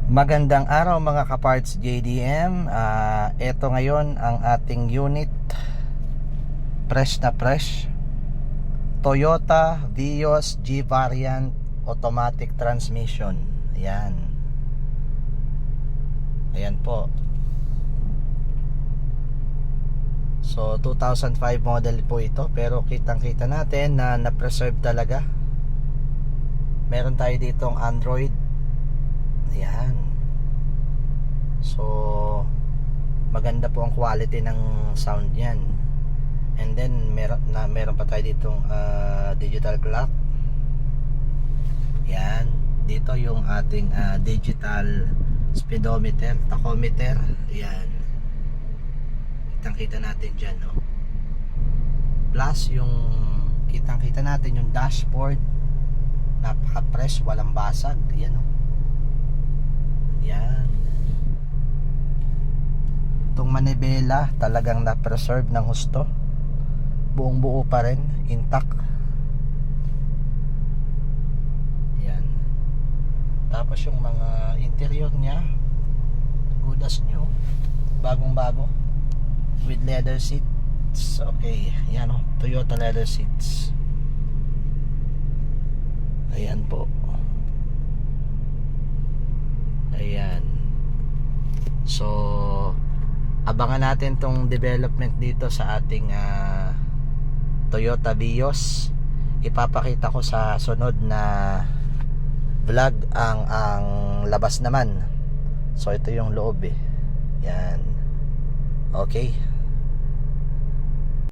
Magandang araw mga kaparts JDM. Ito ngayon ang ating unit. Fresh na fresh. Toyota Vios G Variant Automatic Transmission. Ayan. Ayan po. So 2005 model po ito, pero kitang kita natin na na-preserve talaga. Meron tayo ditong Android. Ayan. So maganda po ang quality ng sound niyan. And then meron pa tayo ditong digital clock. Ayan. Dito yung ating digital speedometer, tachometer. Ayan. Kitang-kita natin dyan, no? Plus yung kitang-kita natin yung dashboard. Napaka-fresh, walang basag. Ayan, no? Yan. Itong manibela talagang na-preserve ng husto. Buong buo pa rin, intact. Yan. Tapos yung mga interior niya, good as new, bagong bago, with leather seats. Okay, yan o, Toyota leather seats. Ayan po. Ayan. So abangan natin tong development dito sa ating Toyota Vios. Ipapakita ko sa sunod na vlog ang labas naman. So ito yung loob eh. Yan. Okay.